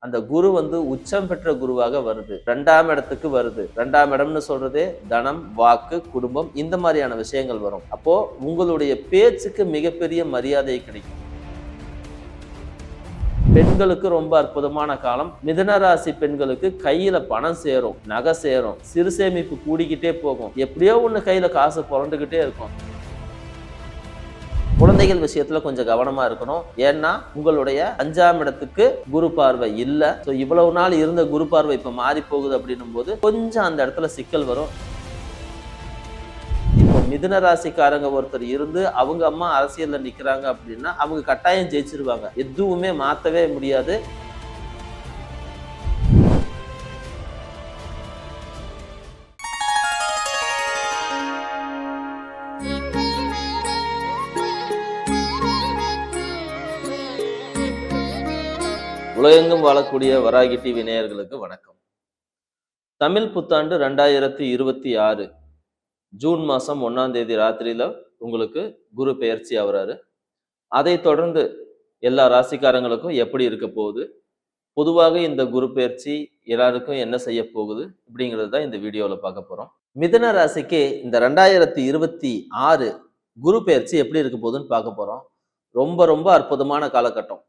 அந்த குரு வந்து உச்சம் பெற்ற குருவாக வருது. 2ஆம் இடத்துக்கு வருது. 2ஆம் இடம்னு சொல்றதே தனம், வாக்கு, குடும்பம் இந்த மாதிரியான விஷயங்கள் வரும். அப்போ உங்களுடைய பேச்சுக்கு மிகப்பெரிய மரியாதை கிடைக்கும். பெண்களுக்கு ரொம்ப அற்புதமான காலம். மிதுன ராசி பெண்களுக்கு கையில பணம் சேரும், நகை சேரும், சிறு சேமிப்பு கூடிக்கிட்டே போகும். எப்படியோ ஒண்ணு கையில காசு புரண்டுகிட்டே இருக்கும். குழந்தைகள் விஷயத்துல கொஞ்சம் கவனமா இருக்கணும். ஏன்னா உங்களுடைய 5ஆம் இடத்துக்கு குரு பார்வை இல்ல. இவ்வளவு நாள் இருந்த குரு பார்வை இப்ப மாறி போகுது அப்படின்னும் போது கொஞ்சம் அந்த இடத்துல சிக்கல் வரும். இப்போ மிதுன ராசிக்காரங்க ஒருத்தர் இருந்து அவங்க அம்மா அரசியல்ல நிக்கிறாங்க அப்படின்னா அவங்க கட்டாயம் ஜெயிச்சிருவாங்க. எதுவுமே மாத்தவே முடியாது. உலகெங்கும் வாழக்கூடிய வராகி டிவி நேயர்களுக்கு வணக்கம். தமிழ் புத்தாண்டு 2026 ஜூன் மாசம் 1ஆம் தேதி ராத்திரியில உங்களுக்கு குரு பெயர்ச்சி ஆகுறாரு. அதை தொடர்ந்து எல்லா ராசிக்காரங்களுக்கும் எப்படி இருக்க போகுது, பொதுவாக இந்த குரு பெயர்ச்சி எல்லாருக்கும் என்ன செய்ய போகுது அப்படிங்கிறது தான் இந்த வீடியோவில் பார்க்க போறோம். மிதுன ராசிக்கு இந்த 2026 குரு பெயர்ச்சி எப்படி இருக்க போகுதுன்னு பார்க்க போறோம். ரொம்ப ரொம்ப அற்புதமான காலகட்டம்.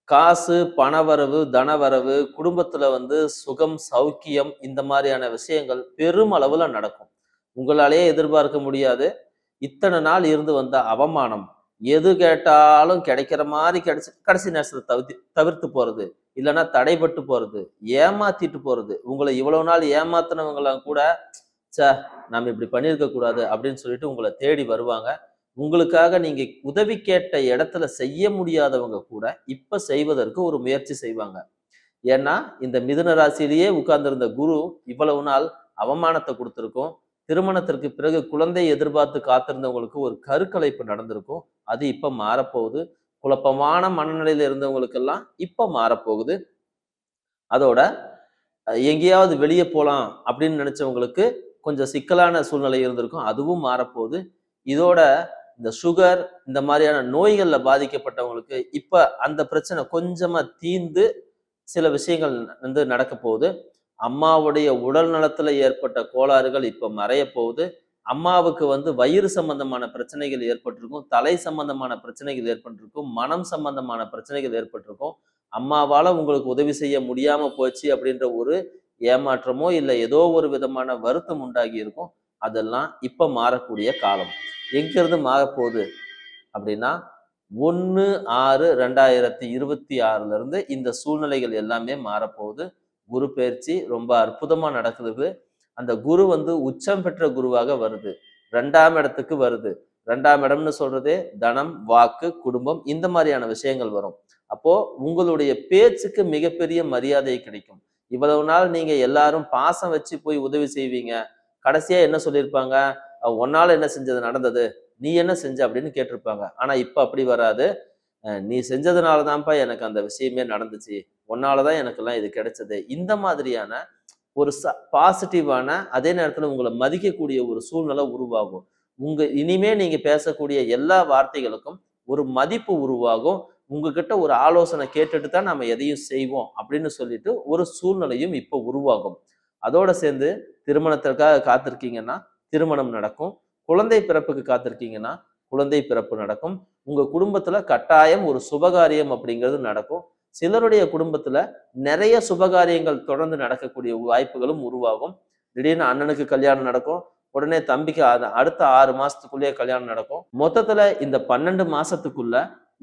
காசு, பணவரவு, தனவரவு, குடும்பத்துல வந்து சுகம், சௌக்கியம் இந்த மாதிரியான விஷயங்கள் பெருமளவுல நடக்கும். உங்களாலேயே எதிர்பார்க்க முடியாது. இத்தனை நாள் இருந்து வந்த அவமானம், எது கேட்டாலும் கிடைக்கிற மாதிரி கடைசி நேரத்துல தவிர்த்து போறது, இல்லைன்னா தடைபட்டு போறது, ஏமாத்திட்டு போறது. உங்களை இவ்வளவு நாள் ஏமாத்தினவங்களாம் கூட நம்ம இப்படி பண்ணியிருக்க கூடாது அப்படின்னு சொல்லிட்டு உங்களை தேடி வருவாங்க. உங்களுக்காக நீங்க உதவி கேட்ட இடத்துல செய்ய முடியாதவங்க கூட இப்ப செய்வதற்கு ஒரு முயற்சி செய்வாங்க. ஏன்னா இந்த மிதுன ராசியிலேயே உட்கார்ந்திருந்த குரு இவ்வளவு நாள் அவமானத்தை கொடுத்திருக்கும். திருமணத்திற்கு பிறகு குழந்தை எதிர்பார்த்து காத்திருந்தவங்களுக்கு ஒரு கருக்கலைப்பு நடந்திருக்கும். அது இப்ப மாறப்போகுது. குழப்பமான மனநிலையில இருந்தவங்களுக்கெல்லாம் இப்ப மாறப்போகுது. அதோட எங்கேயாவது வெளியே போலாம் அப்படின்னு நினைச்சவங்களுக்கு கொஞ்சம் சிக்கலான சூழ்நிலை இருந்திருக்கும். அதுவும் மாறப்போகுது. இதோட இந்த சுகர் இந்த மாதிரியான நோய்கள்ல பாதிக்கப்பட்டவங்களுக்கு இப்ப அந்த பிரச்சனை கொஞ்சமா தீர்ந்து சில விஷயங்கள் வந்து நடக்க போகுது. அம்மாவுடைய உடல் நலத்துல ஏற்பட்ட கோளாறுகள் இப்ப மறைய போகுது. அம்மாவுக்கு வந்து வயிறு சம்பந்தமான பிரச்சனைகள் ஏற்பட்டிருக்கும், தலை சம்பந்தமான பிரச்சனைகள் ஏற்பட்டிருக்கும், மனம் சம்பந்தமான பிரச்சனைகள் ஏற்பட்டிருக்கும். அம்மாவால உங்களுக்கு உதவி செய்ய முடியாம போச்சு அப்படின்ற ஒரு ஏமாற்றமோ இல்லை ஏதோ ஒரு விதமான வருத்தம் உண்டாகி இருக்கும். அதெல்லாம் இப்ப மாறக்கூடிய காலம். எங்கிருந்து மாறப்போகுது அப்படின்னா 1/6/2026 இருந்து இந்த சூழ்நிலைகள் எல்லாமே மாறப்போகுது. குரு பெயர்ச்சி ரொம்ப அற்புதமா நடக்குது. அந்த குரு வந்து உச்சம் பெற்ற குருவாக வருது. 2ஆம் இடத்துக்கு வருது. 2ஆம் இடம்னு சொல்றதே தனம், வாக்கு, குடும்பம் இந்த மாதிரியான விஷயங்கள் வரும். அப்போ உங்களுடைய பேச்சுக்கு மிகப்பெரிய மரியாதை கிடைக்கும். இவ்வளவு நாள் நீங்க எல்லாரும் பாசம் வச்சு போய் உதவி செய்வீங்க. கடைசியா என்ன சொல்லியிருப்பாங்க, உன்னால என்ன செஞ்சது நடந்தது, நீ என்ன செஞ்ச அப்படின்னு கேட்டிருப்பாங்க. ஆனா இப்ப அப்படி வராது. நீ செஞ்சதுனாலதான்ப்பா எனக்கு அந்த விஷயமே நடந்துச்சு, உன்னாலதான் எனக்கெல்லாம் இது கிடைச்சது. இந்த மாதிரியான ஒரு பாசிட்டிவான, அதே நேரத்துல உங்களை மதிக்கக்கூடிய ஒரு சூழ்நிலை உருவாகும். இனிமே நீங்க பேசக்கூடிய எல்லா வார்த்தைகளுக்கும் ஒரு மதிப்பு உருவாகும். உங்ககிட்ட ஒரு ஆலோசனை கேட்டுட்டு தான் நம்ம எதையும் செய்வோம் அப்படின்னு சொல்லிட்டு ஒரு சூழ்நிலையும் இப்ப உருவாகும். அதோட சேர்ந்து திருமணத்திற்காக காத்திருக்கீங்கன்னா திருமணம் நடக்கும். குழந்தை பிறப்புக்கு காத்திருக்கீங்கன்னா குழந்தை பிறப்பு நடக்கும். உங்க குடும்பத்துல கட்டாயம் ஒரு சுபகாரியம் அப்படிங்கிறது நடக்கும். சிலருடைய குடும்பத்துல நிறைய சுபகாரியங்கள் தொடர்ந்து நடக்கக்கூடிய வாய்ப்புகளும் உருவாகும். திடீர்னு அண்ணனுக்கு கல்யாணம் நடக்கும், உடனே தம்பிக்கு அடுத்த 6 மாசத்துக்குள்ளேயே கல்யாணம் நடக்கும். மொத்தத்துல இந்த 12 மாசத்துக்குள்ள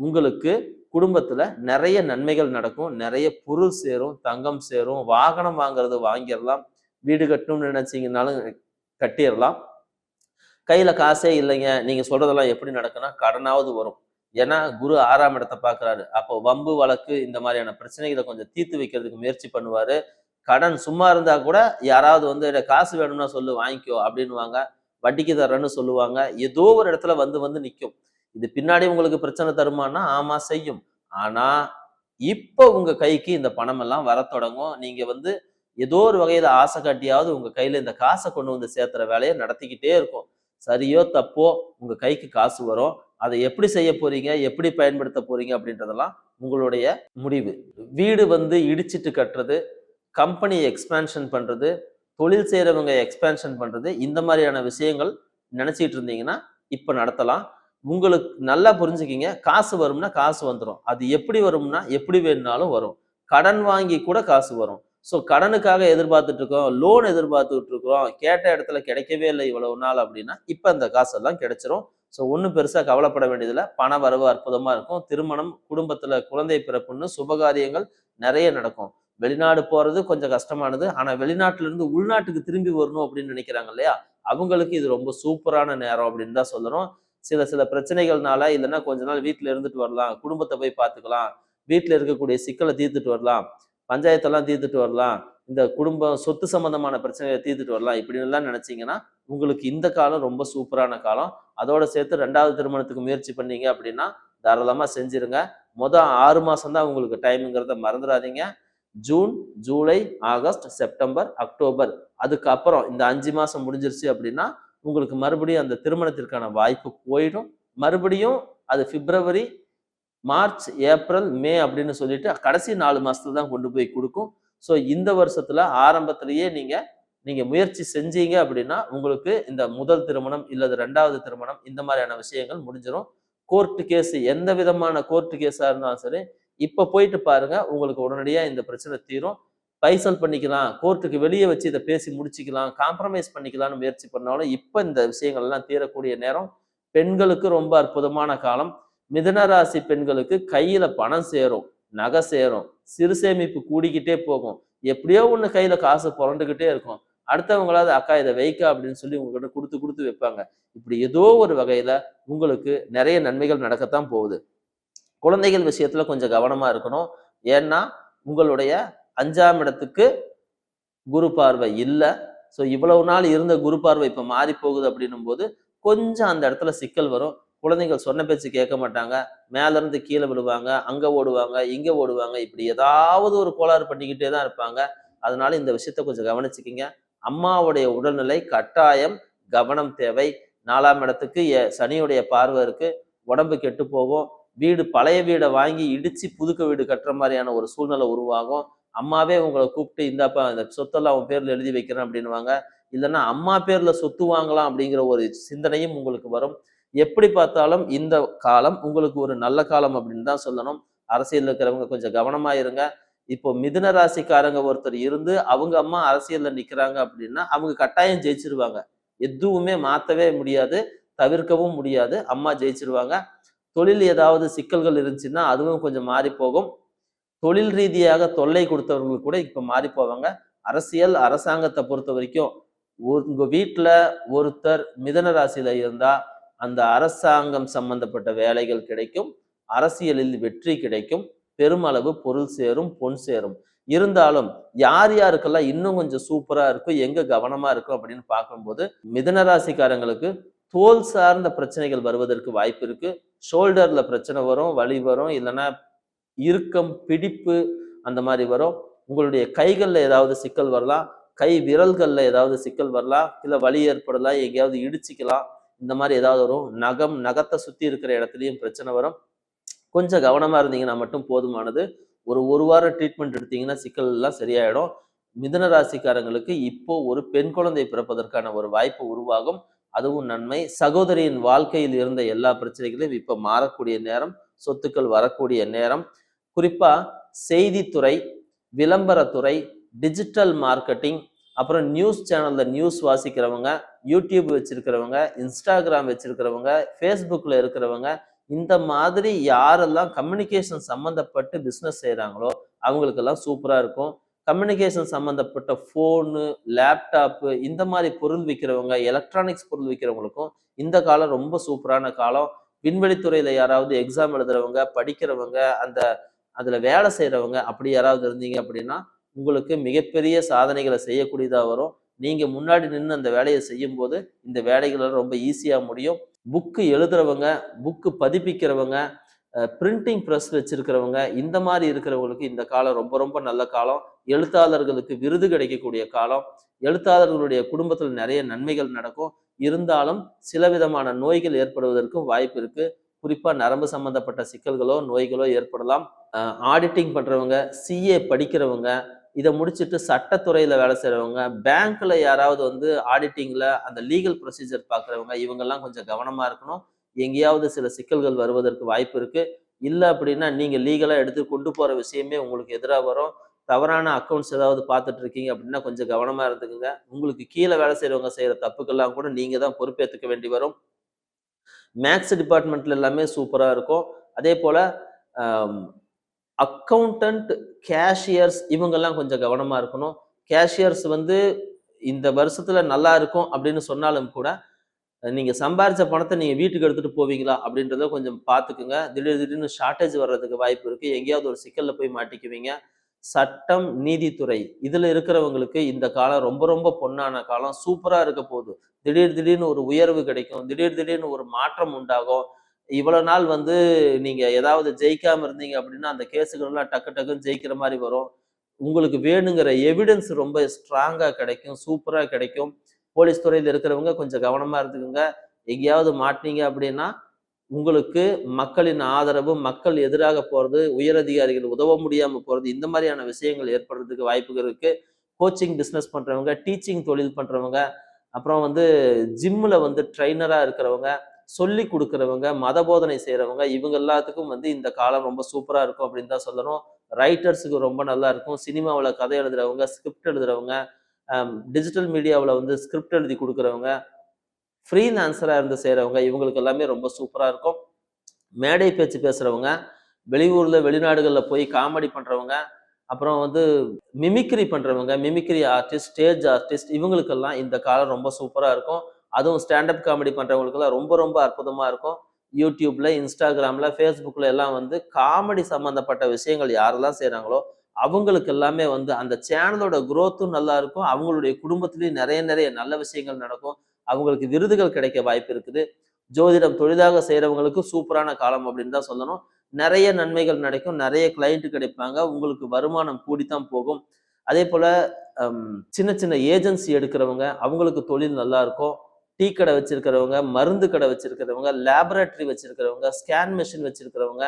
உங்களுக்கு குடும்பத்துல நிறைய நன்மைகள் நடக்கும். நிறைய பொருள் சேரும், தங்கம் சேரும், வாகனம் வாங்குறது வாங்கிடலாம், வீடு கட்டணும்னு நினைச்சீங்கன்னாலும் கட்டிடலாம். கையில காசே இல்லைங்க, நீங்க சொல்றதெல்லாம் எப்படி நடக்குன்னா கடனாவது வரும். ஏன்னா குரு 6ஆம் இடத்தை பார்க்குறாரு. அப்போ வம்பு வழக்கு இந்த மாதிரியான பிரச்சனைகளை கொஞ்சம் தீர்த்து வைக்கிறதுக்கு முயற்சி பண்ணுவாரு. கடன் சும்மா இருந்தா கூட யாராவது வந்து காசு வேணும்னா சொல்லு வாங்கிக்கோ அப்படின்னுவாங்க, வட்டிக்கு தர்றேன்னு சொல்லுவாங்க. ஏதோ ஒரு இடத்துல வந்து வந்து நிற்கும். இது பின்னாடி உங்களுக்கு பிரச்சனை தருமானா ஆமா செய்யும். ஆனா இப்ப உங்க கைக்கு இந்த பணம் எல்லாம் வர தொடங்கும். நீங்க வந்து ஏதோ ஒரு வகையில ஆசை காட்டியாவது உங்க கையில இந்த காசை கொண்டு வந்து சேர்த்துற வேலையை நடத்திக்கிட்டே இருக்கும். சரியோ தப்போ உங்க கைக்கு காசு வரும். அதை எப்படி செய்ய போறீங்க, எப்படி பயன்படுத்த போறீங்க அப்படின்றதெல்லாம் உங்களுடைய முடிவு. வீடு வந்து இடிச்சிட்டு கட்டுறது, கம்பெனி எக்ஸ்பேன்ஷன் பண்றது, தொழில் செய்றவங்க எக்ஸ்பேன்ஷன் பண்றது, இந்த மாதிரியான விஷயங்கள் நினைச்சிட்டு இருந்தீங்கன்னா இப்ப நடத்தலாம். உங்களுக்கு நல்லா புரிஞ்சுக்கிங்க, காசு வரும்னா காசு வந்துரும். அது எப்படி வரும்னா எப்படி வேணும்னாலும் வரும். கடன் வாங்கி கூட காசு வரும். ஸோ கடனுக்காக எதிர்பார்த்துட்டு இருக்கோம், லோன் எதிர்பார்த்துட்டு இருக்கிறோம், கேட்ட இடத்துல கிடைக்கவே இல்லை இவ்வளவு நாள் அப்படின்னா இப்ப அந்த காசெல்லாம் கிடைச்சிரும். ஸோ ஒன்றும் பெருசா கவலைப்பட வேண்டியதில்லை. பண வரவு அற்புதமா இருக்கும். திருமணம், குடும்பத்துல குழந்தை பிறப்புன்னு சுபகாரியங்கள் நிறைய நடக்கும். வெளிநாடு போறது கொஞ்சம் கஷ்டமானது. ஆனா வெளிநாட்டுல இருந்து உள்நாட்டுக்கு திரும்பி வரணும் அப்படின்னு நினைக்கிறாங்க இல்லையா, அவங்களுக்கு இது ரொம்ப சூப்பரான நேரம் அப்படின்னு தான் சொல்லணும். சில சில பிரச்சனைகள்னால இல்லைன்னா கொஞ்ச நாள் வீட்டுல இருந்துட்டு வரலாம், குடும்பத்தை போய் பார்த்துக்கலாம், வீட்டுல இருக்கக்கூடிய சிக்கலை தீர்த்துட்டு வரலாம், பஞ்சாயத்தெல்லாம் தீர்த்துட்டு வரலாம், இந்த குடும்பம் சொத்து சம்பந்தமான பிரச்சனைகளை தீர்த்துட்டு வரலாம் இப்படின்னு எல்லாம் நினைச்சீங்கன்னா உங்களுக்கு இந்த காலம் ரொம்ப சூப்பரான காலம். அதோட சேர்த்து 2வது திருமணத்துக்கு முயற்சி பண்ணீங்க அப்படின்னா தாராளமா செஞ்சிருங்க. மொதல் 6 மாசம் தான் உங்களுக்கு டைம்ங்கிறத மறந்துடாதீங்க. June, July, August, September, October, அதுக்கப்புறம் இந்த 5 மாசம் முடிஞ்சிருச்சு அப்படின்னா உங்களுக்கு மறுபடியும் அந்த திருமணத்திற்கான வாய்ப்பு போயிடும். மறுபடியும் அது பிப்ரவரி, மார்ச், ஏப்ரல், மே அப்படின்னு சொல்லிட்டு கடைசி 4 மாசத்துல தான் கொண்டு போய் கொடுக்கும். ஸோ இந்த வருஷத்துல ஆரம்பத்திலேயே நீங்க முயற்சி செஞ்சீங்க அப்படின்னா உங்களுக்கு இந்த முதல் திருமணம் இல்லது 2வது திருமணம் இந்த மாதிரியான விஷயங்கள் முடிஞ்சிடும். கோர்ட்டு கேஸ், எந்த விதமான கோர்ட்டு கேஸா இருந்தாலும் சரி இப்ப போயிட்டு பாருங்க, உங்களுக்கு உடனடியா இந்த பிரச்சனை தீரும். பைசல் பண்ணிக்கலாம், கோர்ட்டுக்கு வெளியே வச்சு இதை பேசி முடிச்சுக்கலாம், காம்ப்ரமைஸ் பண்ணிக்கலாம்னு முயற்சி பண்ணாலும் இப்ப இந்த விஷயங்கள் எல்லாம் தீரக்கூடிய நேரம். பெண்களுக்கு ரொம்ப அற்புதமான காலம். மிதுன ராசி பெண்களுக்கு கையில பணம் சேரும், நகை சேரும், சிறு சேமிப்பு கூடிக்கிட்டே போகும். எப்படியோ ஒண்ணு கையில காசு புரண்டுகிட்டே இருக்கும். அடுத்தவங்களாவது அக்கா இதை வைக்கா அப்படின்னு சொல்லி உங்ககிட்ட கொடுத்து கொடுத்து வைப்பாங்க. இப்படி ஏதோ ஒரு வகையில உங்களுக்கு நிறைய நன்மைகள் நடக்கத்தான் போகுது. குழந்தைகள் விஷயத்துல கொஞ்சம் கவனமா இருக்கணும். ஏன்னா உங்களுடைய 5ஆம் இடத்துக்கு குரு பார்வை இல்லை. ஸோ இவ்வளவு நாள் இருந்த குரு பார்வை இப்ப மாறி போகுது அப்படின்னும் போது கொஞ்சம் அந்த இடத்துல சிக்கல் வரும். குழந்தைகள் சொன்ன பேச்சு கேட்க மாட்டாங்க, மேல இருந்து கீழே விழுவாங்க, அங்க ஓடுவாங்க, இங்க ஓடுவாங்க, இப்படி ஏதாவது ஒரு கோளாறு பண்ணிக்கிட்டே தான் இருப்பாங்க. அதனால இந்த விஷயத்த கொஞ்சம் கவனிச்சுக்கிங்க. அம்மாவுடைய உடல்நிலை கட்டாயம் கவனம் தேவை. 4ஆம் இடத்துக்கு சனியுடைய பார்வை இருக்கு. உடம்பு கெட்டு போகும். வீடு, பழைய வீடை வாங்கி இடிச்சு புதுக்க வீடு கட்டுற மாதிரியான ஒரு சூழ்நிலை உருவாகும். அம்மாவே உங்களை கூப்பிட்டு இந்தாப்பா இந்த சொத்தெல்லாம் அவன் பேர்ல எழுதி வைக்கிறேன் அப்படின்னுவாங்க. இல்லைன்னா அம்மா பேர்ல சொத்து வாங்கலாம் அப்படிங்கிற ஒரு சிந்தனையும் உங்களுக்கு வரும். எப்படி பார்த்தாலும் இந்த காலம் உங்களுக்கு ஒரு நல்ல காலம் அப்படின்னு தான் சொல்லணும். அரசியல் இருக்கிறவங்க கொஞ்சம் கவனமா இருங்க. இப்போ மிதுன ராசிக்காரங்க ஒருத்தர் இருந்து அவங்க அம்மா அரசியல்ல நிக்கிறாங்க அப்படின்னா அவங்க கட்டாயம் ஜெயிச்சிருவாங்க. எதுவுமே மாத்தவே முடியாது, தவிர்க்கவும் முடியாது. அம்மா ஜெயிச்சிருவாங்க. தொழில் ஏதாவது சிக்கல்கள் இருந்துச்சுன்னா அதுவும் கொஞ்சம் மாறி போகும். தொழில் ரீதியாக தொல்லை கொடுத்தவர்கள் கூட இப்ப மாறி போவாங்க. அரசியல், அரசாங்கத்தை பொறுத்த வரைக்கும் உங்க வீட்டுல ஒருத்தர் மிதுன ராசியில இருந்தா அந்த அரசாங்கம் சம்பந்தப்பட்ட வேலைகள் கிடைக்கும், அரசியலில் வெற்றி கிடைக்கும், பெருமளவு பொருள் சேரும், பொன் சேரும். இருந்தாலும் யார் யாருக்கெல்லாம் இன்னும் கொஞ்சம் சூப்பரா இருக்கும், எங்க கவனமா இருக்கும் அப்படின்னு பார்க்கும்போது மிதுன ராசிக்காரங்களுக்கு தோல் சார்ந்த பிரச்சனைகள் வருவதற்கு வாய்ப்பு இருக்கு. ஷோல்டர்ல பிரச்சனை வரும், வலி வரும், இல்லைன்னா இறுக்கம், பிடிப்பு அந்த மாதிரி வரும். உங்களுடைய கைகள்ல ஏதாவது சிக்கல் வரலாம், கை விரல்கள்ல ஏதாவது சிக்கல் வரலாம், இல்ல வலி ஏற்படலாம், எங்கேயாவது இடிச்சிக்கலாம், இந்த மாதிரி ஏதாவது வரும். நகத்தை சுத்தி இருக்கிற இடத்துலயும் பிரச்சனை வரும். கொஞ்சம் கவனமா இருந்தீங்கன்னா மட்டும் போதுமானது. ஒரு வாரம் ட்ரீட்மெண்ட் எடுத்தீங்கன்னா சிக்கல் எல்லாம் சரியாயிடும். மிதுன ராசிக்காரங்களுக்கு இப்போ ஒரு பெண் குழந்தை பிறப்பதற்கான ஒரு வாய்ப்பு உருவாகும். அதுவும் நன்மை. சகோதரியின் வாழ்க்கையில் இருந்த எல்லா பிரச்சனைகளையும் இப்ப மாறக்கூடிய நேரம், சொத்துக்கள் வரக்கூடிய நேரம். குறிப்பா செய்தித்துறை, விளம்பரத்துறை, டிஜிட்டல் மார்க்கெட்டிங், அப்புறம் நியூஸ் சேனல்ல நியூஸ் வாசிக்கிறவங்க, யூடியூப் வச்சிருக்கிறவங்க, இன்ஸ்டாகிராம் வச்சிருக்கிறவங்க, ஃபேஸ்புக்ல இருக்கிறவங்க, இந்த மாதிரி யாரெல்லாம் கம்யூனிகேஷன் சம்மந்தப்பட்டு பிஸ்னஸ் செய்கிறாங்களோ அவங்களுக்கெல்லாம் சூப்பராக இருக்கும். கம்யூனிகேஷன் சம்மந்தப்பட்ட ஃபோனு, லேப்டாப்பு இந்த மாதிரி பொருள் விற்கிறவங்க, எலக்ட்ரானிக்ஸ் பொருள் விற்கிறவங்களுக்கும் இந்த காலம் ரொம்ப சூப்பரான காலம். விண்வெளித்துறையில் யாராவது எக்ஸாம் எழுதுறவங்க, படிக்கிறவங்க, அதில் வேலை செய்கிறவங்க அப்படி யாராவது இருந்தீங்க அப்படின்னா உங்களுக்கு மிகப்பெரிய சாதனைகளை செய்யக்கூடியதாக வரும். நீங்கள் முன்னாடி நின்று அந்த வேலையை செய்யும் போது இந்த வேலைகளை ரொம்ப ஈஸியாக முடியும். புக்கு எழுதுறவங்க, புக்கு பதிப்பிக்கிறவங்க, பிரிண்டிங் ப்ரெஸ் வச்சிருக்கிறவங்க, இந்த மாதிரி இருக்கிறவங்களுக்கு இந்த காலம் ரொம்ப ரொம்ப நல்ல காலம். எழுத்தாளர்களுக்கு விருது கிடைக்கக்கூடிய காலம். எழுத்தாளர்களுடைய குடும்பத்தில் நிறைய நன்மைகள் நடக்கும். இருந்தாலும் சில விதமான நோய்கள் ஏற்படுவதற்கும் வாய்ப்பு இருக்கு. குறிப்பா நரம்பு சம்பந்தப்பட்ட சிக்கல்களோ நோய்களோ ஏற்படலாம். ஆடிட்டிங் பண்றவங்க, சிஏ படிக்கிறவங்க, இதை முடிச்சுட்டு சட்டத்துறையில வேலை செய்றவங்க, பேங்க்ல யாராவது வந்து ஆடிட்டிங்ல அந்த லீகல் ப்ரொசீஜர் பார்க்குறவங்க, இவங்கெல்லாம் கொஞ்சம் கவனமா இருக்கணும். எங்கேயாவது சில சிக்கல்கள் வருவதற்கு வாய்ப்பு இருக்கு. இல்ல அப்படின்னா நீங்க லீகலா எடுத்து கொண்டு போற விஷயமே உங்களுக்கு எதிரா வரும். தவறான அக்கவுண்ட்ஸ் ஏதாவது பார்த்துட்டு இருக்கீங்க அப்படின்னா கொஞ்சம் கவனமா இருந்துக்குங்க. உங்களுக்கு கீழ வேலை செய்றவங்க செய்யற தப்புக்கெல்லாம் கூட நீங்க தான் பொறுப்பேத்துக்க வேண்டி வரும். மேத்ஸ் டிபார்ட்மெண்ட்ல எல்லாமே சூப்பரா இருக்கும். அதேபோல அம் அக்கவுண்டன்ட், கேஷியர்ஸ் இவங்கெல்லாம் கொஞ்சம் கவனமா இருக்கணும். கேஷியர்ஸ் வந்து இந்த வருஷத்துல நல்லா இருக்கும் அப்படின்னு சொன்னாலும் கூட, நீங்க சம்பாரிச்ச பணத்த நீங்க வீட்டுக்கு எடுத்துட்டு போவீங்களா? அப்படின்றத கொஞ்சம் பார்த்துக்குங்க. திடீர் திடீர்னு ஷார்டேஜ் வர்றதுக்கு வாய்ப்பு இருக்கு. எங்கேயாவது ஒரு சிக்கல்ல போய் மாட்டிக்குவீங்க. சட்டம், நீதித்துறை இதுல இருக்கிறவங்களுக்கு இந்த காலம் ரொம்ப ரொம்ப பொன்னான காலம். சூப்பரா இருக்க போகுது. திடீர் திடீர்னு ஒரு உயர்வு கிடைக்கும். திடீர் திடீர்னு ஒரு மாற்றம் உண்டாகும். இவ்வளவு நாள் வந்து நீங்க ஏதாவது ஜெயிக்காம இருந்தீங்க அப்படின்னா, அந்த கேஸுகள்லாம் டக்கு டக்குன்னு ஜெயிக்கிற மாரி வரும். உங்களுக்கு வேணுங்கிற எவிடன்ஸ் ரொம்ப ஸ்ட்ராங்கா கிடைக்கும். சூப்பரா கிடைக்கும். போலீஸ் துறையில இருக்கிறவங்க கொஞ்சம் கவனமா இருந்துக்குங்க. எங்கேயாவது மாட்னீங்க அப்படின்னா, உங்களுக்கு மக்களின் ஆதரவு, மக்கள் எதிராக போறது, உயர் அதிகாரிகள் உதவ முடியாம போறது, இந்த மாரியான விஷயங்கள் ஏற்படுறதுக்கு வாய்ப்புகள் இருக்கு. கோச்சிங் பிசினஸ் பண்றவங்க, டீச்சிங் தொழில் பண்றவங்க, அப்புறம் வந்து ஜிம்ல வந்து ட்ரெய்னரா இருக்கிறவங்க, சொல்லிக் குடுக்கிறவங்க, மத போதனை செய்றவங்க, இவங்க எல்லாத்துக்கும் வந்து இந்த காலம் ரொம்ப சூப்பரா இருக்கும் அப்படின்னு தான் சொல்லணும். ரைட்டர்ஸுக்கு ரொம்ப நல்லா இருக்கும். சினிமாவுல கதை எழுதுறவங்க, ஸ்கிரிப்ட் எழுதுறவங்க, டிஜிட்டல் மீடியாவுல வந்து ஸ்கிரிப்ட் எழுதி குடுக்குறவங்க, ஃப்ரீலான்சரா இருந்து செய்றவங்க, இவங்களுக்கு எல்லாமே ரொம்ப சூப்பரா இருக்கும். மேடை பேச்சு பேசுறவங்க, வெளியூர்ல, வெளிநாடுகள்ல போய் காமெடி பண்றவங்க, அப்புறம் வந்து மிமிக்ரி பண்றவங்க, மிமிக்ரி ஆர்டிஸ்ட், ஸ்டேஜ் ஆர்டிஸ்ட் இவங்களுக்கெல்லாம் இந்த காலம் ரொம்ப சூப்பரா இருக்கும். அதுவும் ஸ்டாண்ட் அப் காமெடி பண்றவங்களுக்கெல்லாம் ரொம்ப ரொம்ப அற்புதமா இருக்கும். யூடியூப்ல, இன்ஸ்டாகிராம்ல, Facebookல எல்லாம் வந்து காமெடி சம்பந்தப்பட்ட விஷயங்கள் யாரெல்லாம் செய்றாங்களோ, அவங்களுக்கு எல்லாமே வந்து அந்த சேனலோட குரோத்தும் நல்லா இருக்கும். அவங்களுடைய குடும்பத்திலயும் நெறைய நெறைய நல்ல விஷயங்கள் நடக்கும். அவங்களுக்கு விருதுகள் கிடைக்க வாய்ப்பு இருக்குது. ஜோதிடம் தொழிலாக செய்றவங்களுக்கு சூப்பரான காலம் அப்படின்னு தான் சொல்லணும். நெறைய நன்மைகள் கிடைக்கும். நெறைய கிளையன்ட் கிடைப்பாங்க. உங்களுக்கு வருமானம் கூடித்தான் போகும். அதேபோல சின்ன சின்ன ஏஜென்சி எடுக்கிறவங்க, அவங்களுக்கு தொழில் நல்லா இருக்கும். டீ கடை வச்சிருக்கிறவங்க, மருந்து கடை வச்சிருக்கிறவங்க, லேபரேட்டரி வச்சிருக்கிறவங்க, ஸ்கேன் மெஷின் வச்சிருக்கிறவங்க,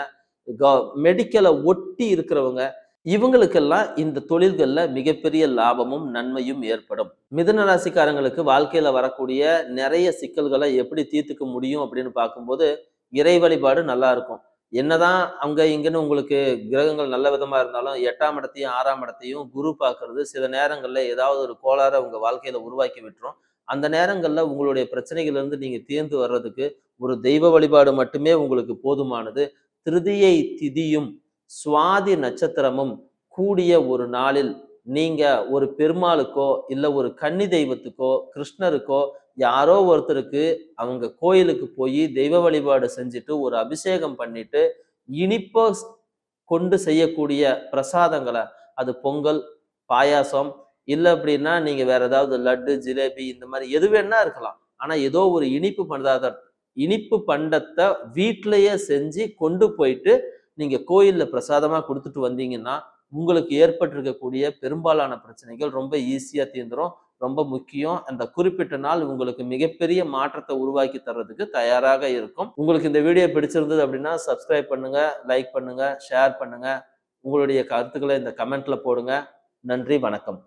க மெடிக்கல ஒட்டி இருக்கிறவங்க, இவங்களுக்கெல்லாம் இந்த தொழில்கள்ல மிகப்பெரிய லாபமும், நன்மையும் ஏற்படும். மிதுன ராசிக்காரங்களுக்கு வாழ்க்கையில வரக்கூடிய நெறைய சிக்கல்கள எப்படி தீர்த்துக்க முடியும் அப்படின்னு பார்க்கும்போது, இறை வழிபாடு நல்லா இருக்கும். என்னதான் அங்க இங்கன்னு உங்களுக்கு கிரகங்கள் நல்ல விதமா இருந்தாலும், 8ஆம் இடத்தையும், 6ஆம் இடத்தையும் குரு பார்க்கிறது சில நேரங்கள்ல ஏதாவது ஒரு கோளாற உங்க வாழ்க்கையில உருவாக்கி விட்டுரும். அந்த நேரங்கள்ல உங்களுடைய பிரச்சனைகள்ல இருந்து நீங்க தீர்ந்து வர்றதுக்கு ஒரு தெய்வ வழிபாடு மட்டுமே உங்களுக்கு போதுமானது. திருதியை திதியும், சுவாதி நட்சத்திரமும் கூடிய ஒரு நாளில் நீங்க ஒரு பெருமாளுக்கோ, இல்ல ஒரு கன்னி தெய்வத்துக்கோ, கிருஷ்ணருக்கோ யாரோ ஒருத்தருக்கு அவங்க கோயிலுக்கு போயி தெய்வ வழிபாடு செஞ்சுட்டு, ஒரு அபிஷேகம் பண்ணிட்டு, இனிப்ப கொண்டு செய்யக்கூடிய பிரசாதங்கள, அது பொங்கல், பாயாசம், இல்ல அப்படின்னா நீங்க வேற ஏதாவது லட்டு, ஜிலேபி இந்த மாரி எது வேணா இருக்கலாம். ஆனா ஏதோ ஒரு இனிப்பு பண்டத்த வீட்டிலேயே செஞ்சு கொண்டு போயிட்டு, நீங்க கோயில்ல பிரசாதமா குடுத்துட்டு வந்தீங்கன்னா, உங்களுக்கு ஏற்பட்டிருக்கக்கூடிய பெரும்பாலான பிரச்சனைகள் ரொம்ப ஈஸியா தீர்ந்துரும். ரொம்ப முக்கியம். அந்த குறிப்பிட்ட நாள் உங்களுக்கு மிகப்பெரிய மாற்றத்த உருவாக்கி தர்றதுக்கு தயாராக இருக்கும். உங்களுக்கு இந்த வீடியோ பிடிச்சிருந்தது அப்படின்னா, சப்ஸ்கிரைப் பண்ணுங்க, லைக் பண்ணுங்க, ஷேர் பண்ணுங்க. உங்களுடைய கருத்துக்கள இந்த கமெண்ட்ல போடுங்க. நன்றி, வணக்கம்.